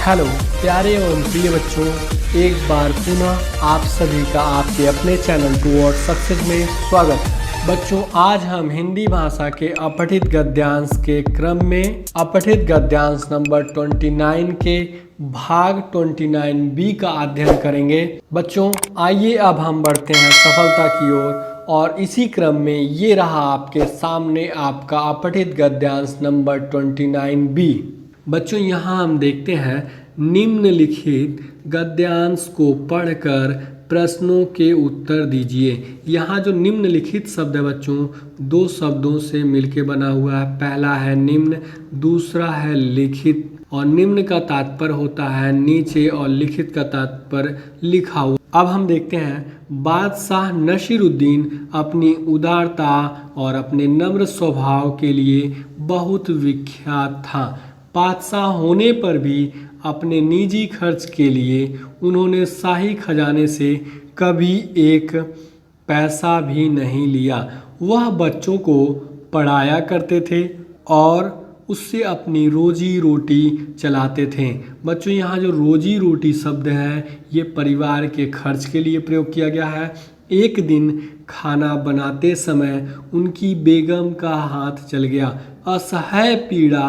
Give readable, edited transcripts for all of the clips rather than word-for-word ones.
Hello प्यारे एवं प्रिय बच्चों, एक बार पुनः आप सभी का आपके अपने चैनल टूवर्ड्स सक्सेस में स्वागत है। बच्चों, आज हम हिंदी भाषा के अपठित गद्यांश के क्रम में अपठित गद्यांश नंबर 29 के भाग 29B का अध्ययन करेंगे। बच्चों, आइए अब हम बढ़ते हैं सफलता की ओर और इसी क्रम में ये रहा आपके सामने आपका अपठित गद्यांश नंबर 29B। बच्चों, यहाँ हम देखते हैं निम्नलिखित गद्यांश को पढ़कर प्रश्नों के उत्तर दीजिए। यहाँ जो निम्नलिखित शब्द है बच्चों, दो शब्दों से मिलकर बना हुआ है। पहला है निम्न, दूसरा है लिखित। और निम्न का तात्पर्य होता है नीचे और लिखित का तात्पर्य लिखा हुआ। अब हम देखते हैं, बादशाह नसीरुद्दीन अपनी उदारता और अपने नम्र स्वभाव के लिए बहुत विख्यात था। बादशाह होने पर भी अपने निजी खर्च के लिए उन्होंने शाही खजाने से कभी एक पैसा भी नहीं लिया। वह बच्चों को पढ़ाया करते थे और उससे अपनी रोजी रोटी चलाते थे। बच्चों, यहाँ जो रोजी रोटी शब्द है ये परिवार के खर्च के लिए प्रयोग किया गया है। एक दिन खाना बनाते समय उनकी बेगम का हाथ जल गया। असह्य पीड़ा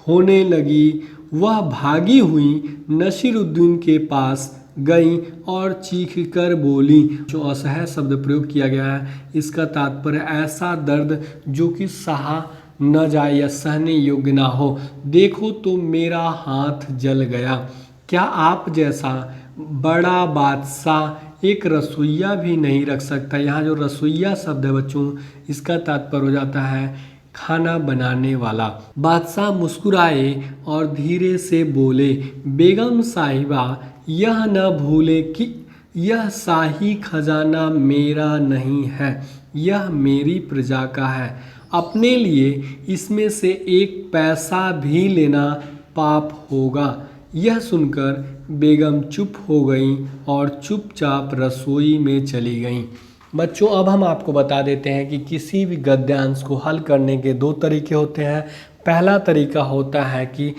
होने लगी। वह भागी हुई नसीरुद्दीन के पास गई और चीख कर बोली। जो असह्य शब्द प्रयोग किया गया है इसका तात्पर्य ऐसा दर्द जो कि सहा न जाए या सहने योग्य ना हो। देखो तो मेरा हाथ जल गया। क्या आप जैसा बड़ा बादशाह एक रसोइया भी नहीं रख सकता? यहाँ जो रसोइया शब्द है बच्चों, इसका तात्पर्य हो जाता है खाना बनाने वाला। बादशाह मुस्कुराए और धीरे से बोले, बेगम साहिबा, यह न भूले कि यह शाही खजाना मेरा नहीं है, यह मेरी प्रजा का है। अपने लिए इसमें से एक पैसा भी लेना पाप होगा। यह सुनकर बेगम चुप हो गई और चुपचाप रसोई में चली गईं। बच्चों, अब हम आपको बता देते हैं कि किसी भी गद्यांश को हल करने के दो तरीके होते हैं। पहला तरीका होता है कि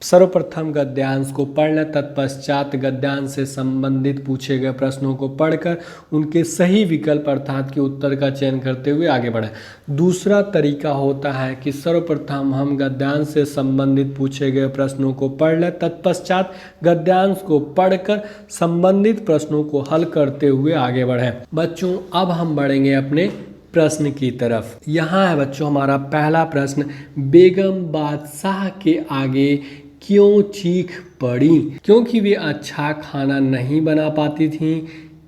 सर्वप्रथम गद्यांश को पढ़ लें, तत्पश्चात गद्यांश से संबंधित पूछे गए प्रश्नों को पढ़कर उनके सही विकल्प अर्थात के उत्तर का चयन करते हुए आगे बढ़ें। दूसरा तरीका होता है कि सर्वप्रथम हम गद्यांश से संबंधित पूछे गए प्रश्नों को पढ़ लें, तत्पश्चात गद्यांश को पढ़कर संबंधित प्रश्नों को हल करते हुए आगे बढ़ें। बच्चों, अब हम बढ़ेंगे अपने प्रश्न की तरफ। यहाँ है बच्चों हमारा पहला प्रश्न, बेगम बादशाह के आगे क्यों चीख पड़ी? क्योंकि वे अच्छा खाना नहीं बना पाती थीं,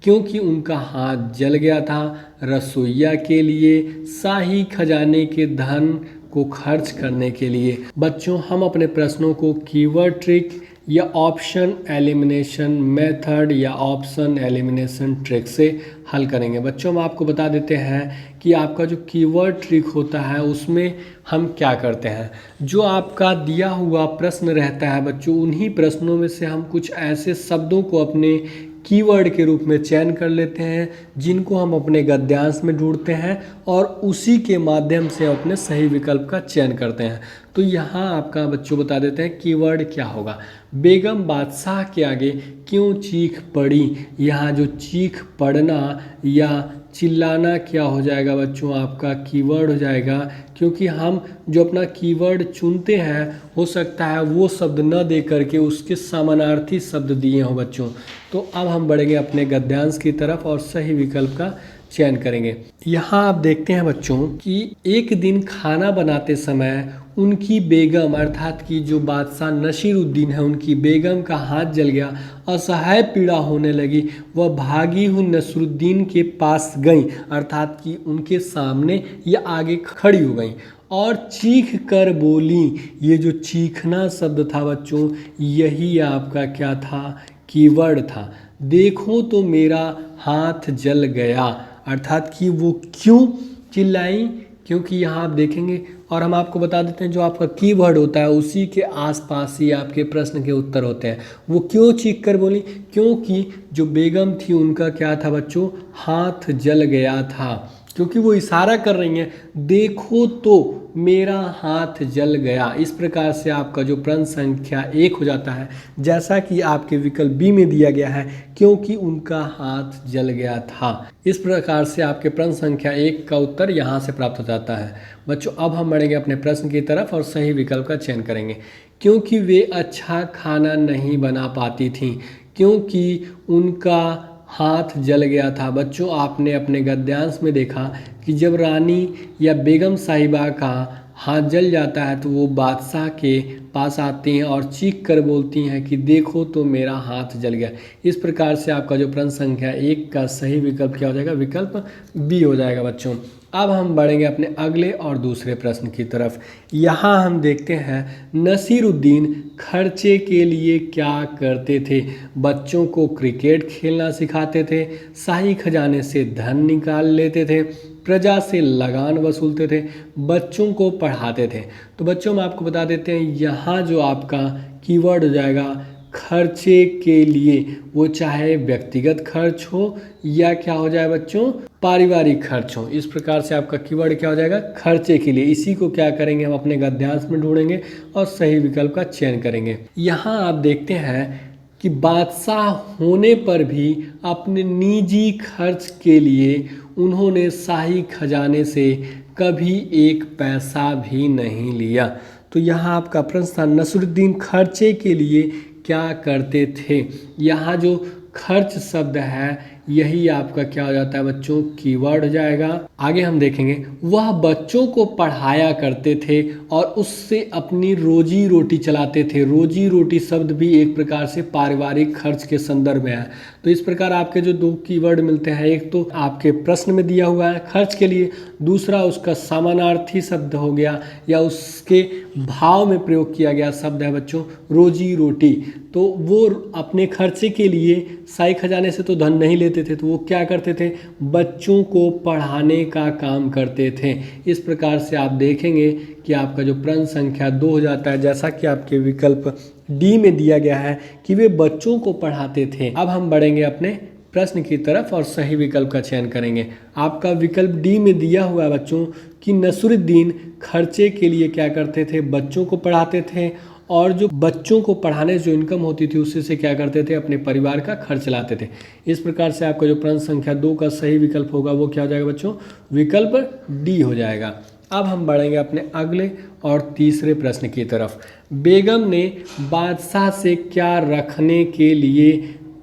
क्योंकि उनका हाथ जल गया था रसोइया के लिए, शाही खजाने के धन को खर्च करने के लिए। बच्चों, हम अपने प्रश्नों को कीवर्ड ट्रिक या ऑप्शन एलिमिनेशन मेथड या ऑप्शन एलिमिनेशन ट्रिक से हल करेंगे। बच्चों, हम आपको बता देते हैं कि आपका जो कीवर्ड ट्रिक होता है उसमें हम क्या करते हैं। जो आपका दिया हुआ प्रश्न रहता है बच्चों, उन्हीं प्रश्नों में से हम कुछ ऐसे शब्दों को अपने कीवर्ड के रूप में चयन कर लेते हैं जिनको हम अपने गद्यांश में ढूंढते हैं और उसी के माध्यम से अपने सही विकल्प का चयन करते हैं। तो यहाँ आपका बच्चों बता देते हैं कीवर्ड क्या होगा। बेगम बादशाह के आगे क्यों चीख पड़ी? यहाँ जो चीख पड़ना या चिल्लाना क्या हो जाएगा बच्चों, आपका कीवर्ड हो जाएगा। क्योंकि हम जो अपना कीवर्ड चुनते हैं हो सकता है वो शब्द न दे करके उसके समानार्थी शब्द दिए हों बच्चों। तो अब हम बढ़ेंगे अपने गद्यांश की तरफ और सही विकल्प का चयन करेंगे। यहाँ आप देखते हैं बच्चों कि एक दिन खाना बनाते समय उनकी बेगम अर्थात कि जो बादशाह नसीरुद्दीन है उनकी बेगम का हाथ जल गया। असह्य पीड़ा होने लगी। वह भागी हुई नसीरुद्दीन के पास गई अर्थात कि उनके सामने या आगे खड़ी हो गई और चीख कर बोली। ये जो चीखना शब्द था बच्चों, यही आपका क्या था? कीवर्ड था। देखो तो मेरा हाथ जल गया अर्थात कि वो क्यों चिल्लाई? क्योंकि यहाँ आप देखेंगे और हम आपको बता देते हैं जो आपका कीवर्ड होता है उसी के आसपास ही आपके प्रश्न के उत्तर होते हैं। वो क्यों चीख कर बोली? क्योंकि जो बेगम थी उनका क्या था बच्चों? हाथ जल गया था। क्योंकि वो इशारा कर रही हैं, देखो तो मेरा हाथ जल गया। इस प्रकार से आपका जो प्रश्न संख्या 1 हो जाता है, जैसा कि आपके विकल्प बी में दिया गया है, क्योंकि उनका हाथ जल गया था। इस प्रकार से आपके प्रश्न संख्या 1 का उत्तर यहाँ से प्राप्त हो जाता है। बच्चों अब हम बढ़ेंगे अपने प्रश्न की तरफ और सही विकल्प का चयन करेंगे। क्योंकि वे अच्छा खाना नहीं बना पाती थीं, क्योंकि उनका हाथ जल गया था। बच्चों आपने अपने गद्यांश में देखा कि जब रानी या बेगम साहिबा का हाथ जल जाता है तो वो बादशाह के पास आती हैं और चीख कर बोलती हैं कि देखो तो मेरा हाथ जल गया। इस प्रकार से आपका जो प्रश्न संख्या 1 का सही विकल्प क्या हो जाएगा, विकल्प बी हो जाएगा। बच्चों अब हम बढ़ेंगे अपने अगले और दूसरे प्रश्न की तरफ। यहाँ हम देखते हैं, नसीरुद्दीन खर्चे के लिए क्या करते थे। बच्चों को क्रिकेट खेलना सिखाते थे, शाही खजाने से धन निकाल लेते थे, प्रजा से लगान वसूलते थे, बच्चों को पढ़ाते थे। तो बच्चों हम आपको बता देते हैं, यहाँ जो आपका कीवर्ड हो जाएगा खर्चे के लिए, वो चाहे व्यक्तिगत खर्च हो या क्या हो जाए बच्चों, पारिवारिक खर्च हो। इस प्रकार से आपका कीवर्ड क्या हो जाएगा, खर्चे के लिए। इसी को क्या करेंगे, हम अपने गद्यांश में ढूंढेंगे और सही विकल्प का चयन करेंगे। यहाँ आप देखते हैं कि बादशाह होने पर भी अपने निजी खर्च के लिए उन्होंने शाही खजाने से कभी एक पैसा भी नहीं लिया। तो यहाँ आपका प्रश्न था, नसीरुद्दीन खर्चे के लिए क्या करते थे। यहाँ जो खर्च शब्द है यही आपका क्या हो जाता है बच्चों, कीवर्ड हो जाएगा। आगे हम देखेंगे, वह बच्चों को पढ़ाया करते थे और उससे अपनी रोजी रोटी चलाते थे। रोजी रोटी शब्द भी एक प्रकार से पारिवारिक खर्च के संदर्भ में है। तो इस प्रकार आपके जो 2 कीवर्ड मिलते हैं, एक तो आपके प्रश्न में दिया हुआ है खर्च के लिए, दूसरा उसका समानार्थी शब्द हो गया या उसके भाव में प्रयोग किया गया शब्द है बच्चों रोजी रोटी। तो वो अपने खर्चे के लिए शाही खजाने से तो धन नहीं लेते थे, तो वो क्या करते थे, बच्चों को पढ़ाने का काम करते थे। इस प्रकार से आप देखेंगे कि आपका जो प्रश्न संख्या 2 हो जाता है, जैसा कि आपके विकल्प डी में दिया गया है कि वे बच्चों को पढ़ाते थे। अब हम बढ़ेंगे अपने प्रश्न की तरफ और सही विकल्प का चयन करेंगे। आपका विकल्प डी में दिया हुआ है बच्चों कि नसीरुद्दीन खर्चे के लिए क्या करते थे, बच्चों को पढ़ाते थे, और जो बच्चों को पढ़ाने से जो इनकम होती थी उससे से क्या करते थे, अपने परिवार का खर्च चलाते थे। इस प्रकार से आपका जो प्रश्न संख्या 2 का सही विकल्प होगा वो क्या हो जाएगा बच्चों, विकल्प डी हो जाएगा। अब हम बढ़ेंगे अपने अगले और तीसरे प्रश्न की तरफ। बेगम ने बादशाह से क्या रखने के लिए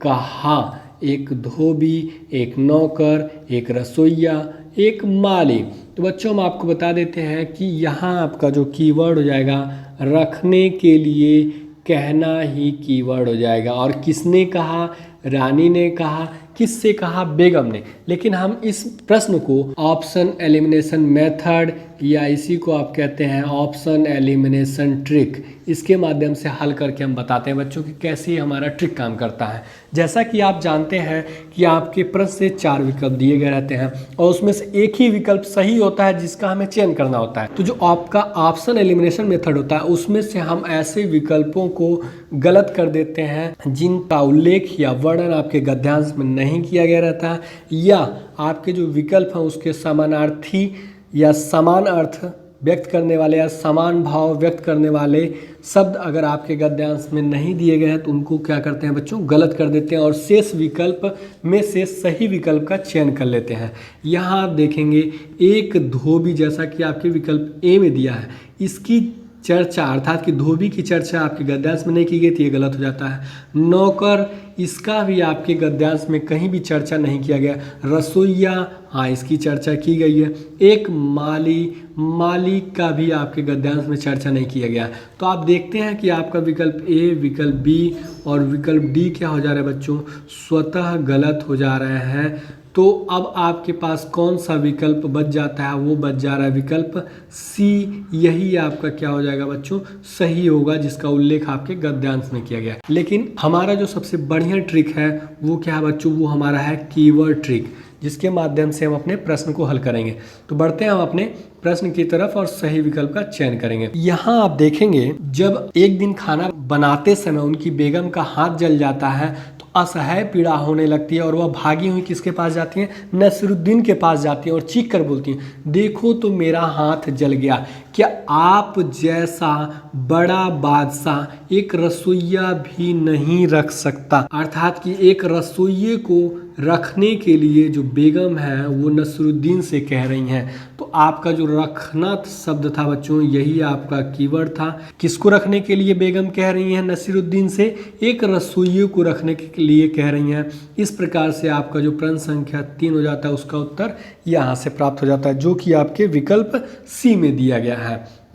कहा, एक धोबी, एक नौकर, एक रसोइया, एक माली। तो बच्चों हम आपको बता देते हैं कि यहाँ आपका जो कीवर्ड हो जाएगा रखने के लिए, कहना ही कीवर्ड हो जाएगा। और किसने कहा, रानी ने कहा, किससे कहा, बेगम ने। लेकिन हम इस प्रश्न को ऑप्शन एलिमिनेशन मेथड या इसी को आप कहते हैं ऑप्शन एलिमिनेशन ट्रिक, इसके माध्यम से हल करके हम बताते हैं बच्चों कि कैसे हमारा ट्रिक काम करता है। जैसा कि आप जानते हैं कि आपके प्रश्न से 4 विकल्प दिए गए रहते हैं और उसमें से एक ही विकल्प सही होता है जिसका हमें चयन करना होता है। तो जो आपका ऑप्शन एलिमिनेशन मेथड होता है उसमें से हम ऐसे विकल्पों को गलत कर देते हैं जिनका उल्लेख या वर्णन आपके गद्यांश में नहीं किया गया रहता है, या आपके जो विकल्प हैं उसके समानार्थी या समान अर्थ व्यक्त करने वाले या समान भाव व्यक्त करने वाले शब्द अगर आपके गद्यांश में नहीं दिए गए हैं तो उनको क्या करते हैं बच्चों, गलत कर देते हैं और शेष विकल्प में से सही विकल्प का चयन कर लेते हैं। यहाँ आप देखेंगे एक धोबी, जैसा कि आपके विकल्प ए में दिया है, इसकी चर्चा अर्थात कि धोबी की चर्चा आपके गद्यांश में नहीं की गई थी, ये गलत हो जाता है। नौकर, इसका भी आपके गद्यांश में कहीं भी चर्चा नहीं किया गया। रसोइया, हाँ इसकी चर्चा की गई है। एक माली, मालिक का भी आपके गद्यांश में चर्चा नहीं किया गया। तो आप देखते हैं कि आपका विकल्प ए, विकल्प बी और विकल्प डी क्या हो जा रहा है बच्चों, स्वतः गलत हो जा रहे हैं। तो अब आपके पास कौन सा विकल्प बच जाता है, वो बच जा रहा है विकल्प सी। यही आपका क्या हो जाएगा बच्चों, सही होगा, जिसका उल्लेख आपके गद्यांश में किया गया है। लेकिन हमारा जो सबसे बढ़िया ट्रिक है वो क्या है बच्चों, वो हमारा है कीवर्ड ट्रिक, जिसके माध्यम से हम अपने प्रश्न को हल करेंगे। तो बढ़ते हैं हम अपने प्रश्न की तरफ और सही विकल्प का चयन करेंगे। यहाँ आप देखेंगे जब एक दिन खाना बनाते समय उनकी बेगम का हाथ जल जाता है तो असह्य पीड़ा होने लगती है और वह भागी हुई किसके पास जाती हैं, नसीरुद्दीन के पास जाती हैं और चीख कर बोलती हैं, देखो तो मेरा हाथ जल गया। क्या आप जैसा बड़ा बादशाह एक रसोइया भी नहीं रख सकता। अर्थात कि एक रसोइये को रखने के लिए जो बेगम है वो नसीरुद्दीन से कह रही हैं। तो आपका जो रखना शब्द था बच्चों, यही आपका कीवर्ड था। किसको रखने के लिए बेगम कह रही हैं नसीरुद्दीन से, एक रसोइये को रखने के लिए कह रही हैं। इस प्रकार से आपका जो प्रश्न संख्या 3 हो जाता है उसका उत्तर यहाँ से प्राप्त हो जाता है, जो कि आपके विकल्प सी में दिया गया है।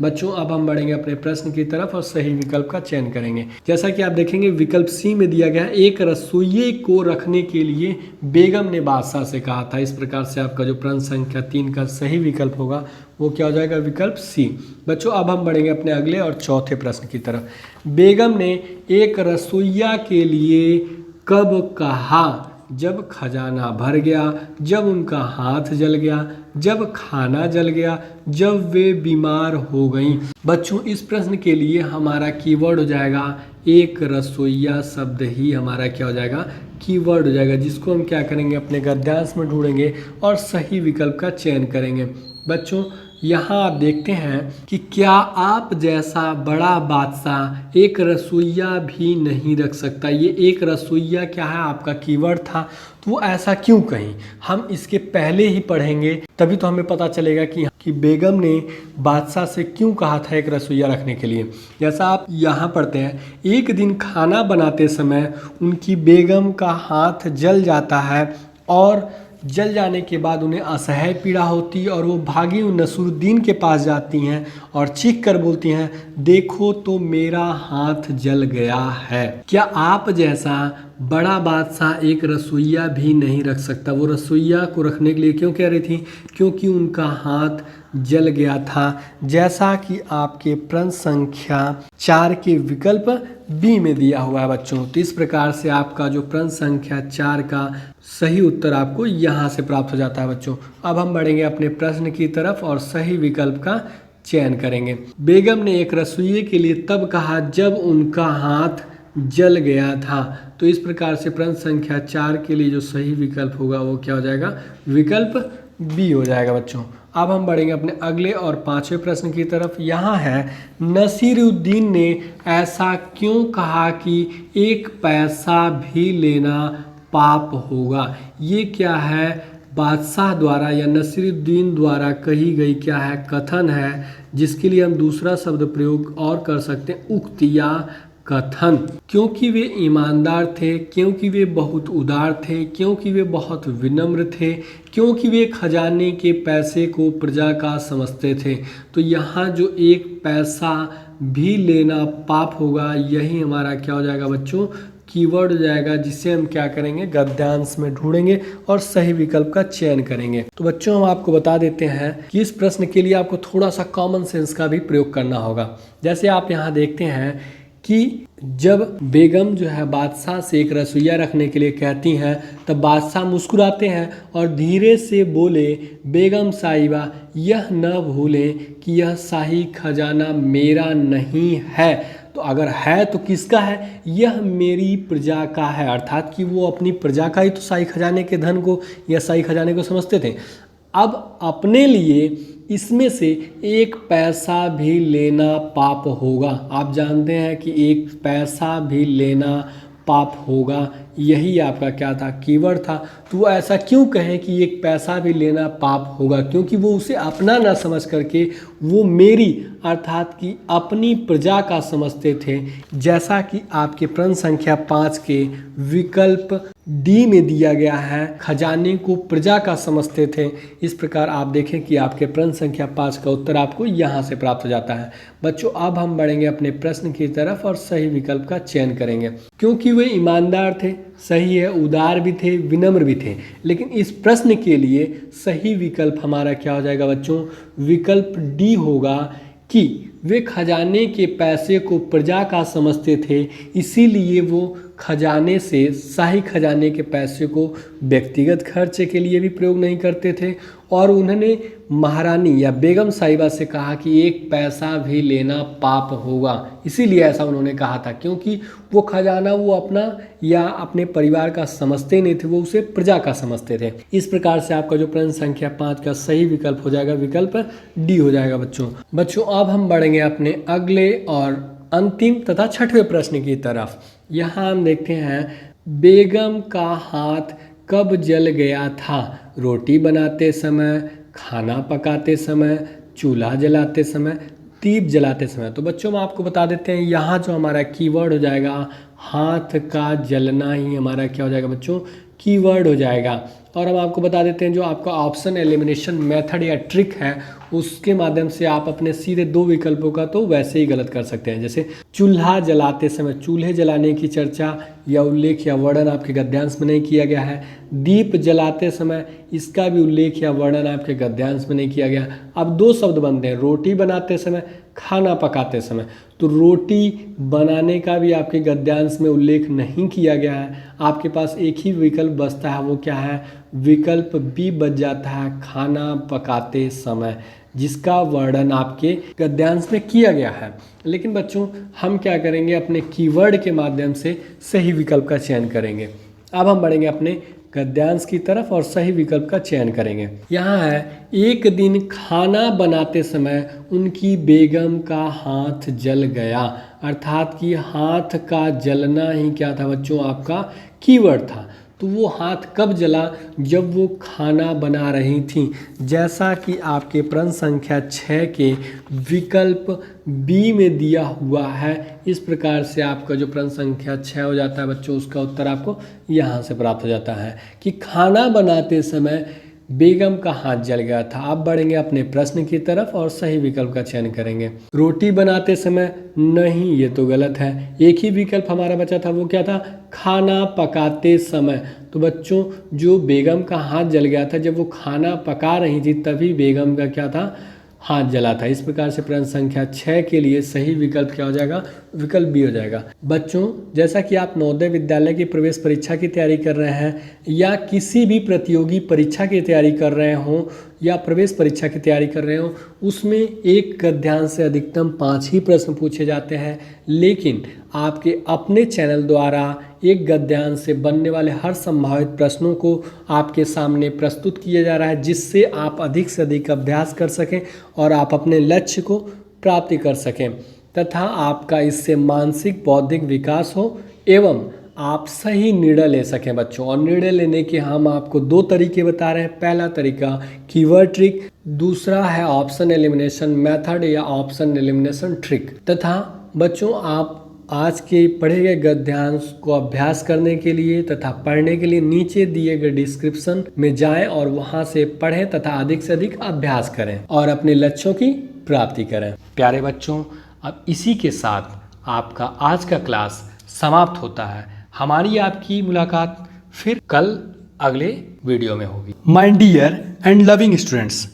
बच्चों अब हम बढ़ेंगे अपने प्रश्न की तरफ और सही विकल्प का चयन करेंगे। जैसा कि आप देखेंगे विकल्प सी में दिया गया है, एक रसोइये को रखने के लिए बेगम ने बादशाह से कहा था। इस प्रकार से आपका जो प्रश्न संख्या 3 का सही विकल्प होगा वो क्या हो जाएगा, विकल्प सी। बच्चों अब हम बढ़ेंगे अपने अगले और चौथे प्रश्न की तरफ। बेगम ने एक रसोइया के लिए कब कहा, जब खजाना भर गया, जब उनका हाथ जल गया, जब खाना जल गया, जब वे बीमार हो गईं। बच्चों इस प्रश्न के लिए हमारा कीवर्ड हो जाएगा एक रसोइया शब्द ही हमारा क्या हो जाएगा, कीवर्ड हो जाएगा, जिसको हम क्या करेंगे अपने गद्यांश में ढूंढेंगे और सही विकल्प का चयन करेंगे। बच्चों यहाँ आप देखते हैं कि क्या आप जैसा बड़ा बादशाह एक रसोइया भी नहीं रख सकता। ये एक रसोइया क्या है, आपका कीवर्ड था, तो वो ऐसा क्यों कहीं, हम इसके पहले ही पढ़ेंगे तभी तो हमें पता चलेगा कि बेगम ने बादशाह से क्यों कहा था एक रसोइया रखने के लिए। जैसा आप यहाँ पढ़ते हैं, एक दिन खाना बनाते समय उनकी बेगम का हाथ जल जाता है और जल जाने के बाद उन्हें असह्य पीड़ा होती और वो भागी नसीरुद्दीन के पास जाती हैं और चीख कर बोलती हैं, देखो तो मेरा हाथ जल गया है। क्या आप जैसा बड़ा बादशाह एक रसोइया भी नहीं रख सकता। वो रसोइया को रखने के लिए क्यों कह रही थी, क्योंकि उनका हाथ जल गया था, जैसा कि आपके प्रश्न संख्या 4 के विकल्प बी में दिया हुआ है बच्चों। तो इस प्रकार से आपका जो प्रश्न संख्या 4 का सही उत्तर आपको यहाँ से प्राप्त हो जाता है बच्चों। अब हम बढ़ेंगे अपने प्रश्न की तरफ और सही विकल्प का चयन करेंगे। बेगम ने एक रसोइये के लिए तब कहा जब उनका हाथ जल गया था। तो इस प्रकार से प्रश्न संख्या 4 के लिए जो सही विकल्प होगा वो क्या हो जाएगा, विकल्प बी हो जाएगा बच्चों। अब हम बढ़ेंगे अपने अगले और 5वें प्रश्न की तरफ। यहाँ है, नसीरुद्दीन ने ऐसा क्यों कहा कि एक पैसा भी लेना पाप होगा। ये क्या है, बादशाह द्वारा या नसीरुद्दीन द्वारा कही गई क्या है, कथन है, जिसके लिए हम दूसरा शब्द प्रयोग और कर सकते हैं, उक्ति या कथन। क्योंकि वे ईमानदार थे, क्योंकि वे बहुत उदार थे, क्योंकि वे बहुत विनम्र थे, क्योंकि वे खजाने के पैसे को प्रजा का समझते थे। तो यहाँ जो एक पैसा भी लेना पाप होगा, यही हमारा क्या हो जाएगा बच्चों, कीवर्ड हो जाएगा, जिसे हम क्या करेंगे गद्यांश में ढूंढेंगे और सही विकल्प का चयन करेंगे। तो बच्चों हम आपको बता देते हैं कि इस प्रश्न के लिए आपको थोड़ा सा कॉमन सेंस का भी प्रयोग करना होगा। जैसे आप यहाँ देखते हैं कि जब बेगम जो है बादशाह से एक रसोइया रखने के लिए कहती हैं, तब बादशाह मुस्कुराते हैं और धीरे से बोले, बेगम साहिबा यह न भूलें कि यह शाही खजाना मेरा नहीं है। तो अगर है तो किसका है, यह मेरी प्रजा का है। अर्थात कि वो अपनी प्रजा का ही तो शाही खजाने के धन को या शाही खजाने को समझते थे। अब अपने लिए इसमें से एक पैसा भी लेना पाप होगा। आप जानते हैं कि एक पैसा भी लेना पाप होगा, यही आपका क्या था, कीवर्ड था। तो वो ऐसा क्यों कहें कि एक पैसा भी लेना पाप होगा, क्योंकि वो उसे अपना ना समझ करके वो मेरी अर्थात कि अपनी प्रजा का समझते थे। जैसा कि आपके प्रश्न संख्या 5 के विकल्प डी में दिया गया है, खजाने को प्रजा का समझते थे। इस प्रकार आप देखें कि आपके प्रश्न संख्या 5 का उत्तर आपको यहाँ से प्राप्त हो जाता है। बच्चों अब हम बढ़ेंगे अपने प्रश्न की तरफ और सही विकल्प का चयन करेंगे। क्योंकि वे ईमानदार थे, सही है, उदार भी थे, विनम्र भी थे। लेकिन इस प्रश्न के लिए सही विकल्प हमारा क्या हो जाएगा बच्चों, विकल्प डी होगा कि वे खजाने के पैसे को प्रजा का समझते थे, इसीलिए वो खजाने से शाही खजाने के पैसे को व्यक्तिगत खर्चे के लिए भी प्रयोग नहीं करते थे और उन्होंने महारानी या बेगम साहिबा से कहा कि 1 पैसा भी लेना पाप होगा। इसीलिए ऐसा उन्होंने कहा था, क्योंकि वो खजाना वो अपना या अपने परिवार का समझते नहीं थे, वो उसे प्रजा का समझते थे। इस प्रकार से आपका जो प्रश्न संख्या 5 का सही विकल्प हो जाएगा, विकल्प डी हो जाएगा बच्चों। अब हम बढ़ेंगे अपने अगले और अंतिम तथा 6वें प्रश्न की तरफ। यहाँ हम देखते हैं, बेगम का हाथ कब जल गया था? रोटी बनाते समय, खाना पकाते समय, चूल्हा जलाते समय, दीप जलाते समय। तो बच्चों हम आपको बता देते हैं, यहाँ जो हमारा कीवर्ड हो जाएगा हाथ का जलना ही हमारा क्या हो जाएगा बच्चों, कीवर्ड हो जाएगा। और हम आपको बता देते हैं जो आपका ऑप्शन एलिमिनेशन मेथड या ट्रिक है उसके माध्यम से आप अपने सीधे 2 विकल्पों का तो वैसे ही गलत कर सकते हैं। जैसे चूल्हा जलाते समय, चूल्हे जलाने की चर्चा या उल्लेख या वर्णन आपके गद्यांश में नहीं किया गया है। दीप जलाते समय, इसका भी उल्लेख या वर्णन आपके गद्यांश में नहीं किया गया। अब 2 शब्द बनते हैं, रोटी बनाते समय, खाना पकाते समय। तो रोटी बनाने का भी आपके गद्यांश में उल्लेख नहीं किया गया है। आपके पास एक ही विकल्प बचता है, वो क्या है, विकल्प बी बच जाता है, खाना पकाते समय, जिसका वर्णन आपके गद्यांश में किया गया है। लेकिन बच्चों हम क्या करेंगे, अपने कीवर्ड के माध्यम से सही विकल्प का चयन करेंगे। अब हम बढ़ेंगे अपने गद्यांश की तरफ और सही विकल्प का चयन करेंगे। यहाँ है, एक दिन खाना बनाते समय उनकी बेगम का हाथ जल गया। अर्थात कि हाथ का जलना ही क्या था बच्चों, आपका कीवर्ड था। तो वो हाथ कब जला, जब वो खाना बना रही थी, जैसा कि आपके प्रश्न संख्या 6 के विकल्प बी में दिया हुआ है। इस प्रकार से आपका जो प्रश्न संख्या 6 हो जाता है बच्चों, उसका उत्तर आपको यहाँ से प्राप्त हो जाता है कि खाना बनाते समय बेगम का हाथ जल गया था। अब बढ़ेंगे अपने प्रश्न की तरफ और सही विकल्प का चयन करेंगे। रोटी बनाते समय, नहीं ये तो गलत है। एक ही विकल्प हमारा बचा था, वो क्या था, खाना पकाते समय। तो बच्चों जो बेगम का हाथ जल गया था, जब वो खाना पका रही थी तभी बेगम का क्या था, हाथ जला था। इस प्रकार से प्रश्न संख्या 6 के लिए सही विकल्प क्या हो जाएगा, विकल्प बी हो जाएगा। बच्चों जैसा कि आप नवोदय विद्यालय की प्रवेश परीक्षा की तैयारी कर रहे हैं या किसी भी प्रतियोगी परीक्षा की तैयारी कर रहे हों या प्रवेश परीक्षा की तैयारी कर रहे हो, उसमें एक गद्यांश से अधिकतम 5 ही प्रश्न पूछे जाते हैं। लेकिन आपके अपने चैनल द्वारा एक गद्यांश से बनने वाले हर संभावित प्रश्नों को आपके सामने प्रस्तुत किया जा रहा है, जिससे आप अधिक से अधिक अभ्यास कर सकें और आप अपने लक्ष्य को प्राप्ति कर सकें तथा आपका इससे मानसिक बौद्धिक विकास हो एवं आप सही निर्णय ले सकें बच्चों। और निर्णय लेने के हम आपको 2 तरीके बता रहे हैं। पहला तरीका कीवर्ड ट्रिक, दूसरा है ऑप्शन एलिमिनेशन मेथड या ऑप्शन एलिमिनेशन ट्रिक। तथा बच्चों आप आज के पढ़े गए गद्यांश को अभ्यास करने के लिए तथा पढ़ने के लिए नीचे दिए गए डिस्क्रिप्शन में जाएं और वहां से पढ़ें तथा अधिक से अधिक अभ्यास करें और अपने लक्ष्यों की प्राप्ति करें। प्यारे बच्चों, अब इसी के साथ आपका आज का क्लास समाप्त होता है। हमारी आपकी मुलाकात फिर कल अगले वीडियो में होगी। My dear and loving students,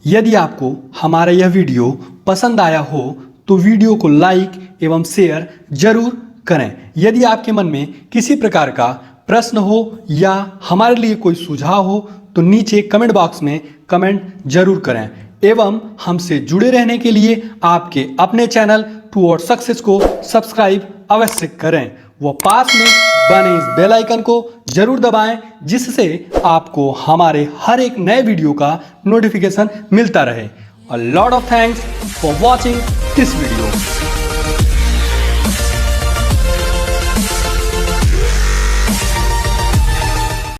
यदि आपको हमारा यह वीडियो पसंद आया हो तो वीडियो को लाइक एवं शेयर जरूर करें। यदि आपके मन में किसी प्रकार का प्रश्न हो या हमारे लिए कोई सुझाव हो तो नीचे कमेंट बॉक्स में कमेंट जरूर करें एवं हमसे जुड़े रहने के लिए आपके अपने चैनल टुवर्ड्स सक्सेस को सब्सक्राइब अवश्य करें। वो पास में बने इस बेल आइकन को जरूर दबाएं, जिससे आपको हमारे हर एक नए वीडियो का नोटिफिकेशन मिलता रहे। A lot of thanks for watching this video.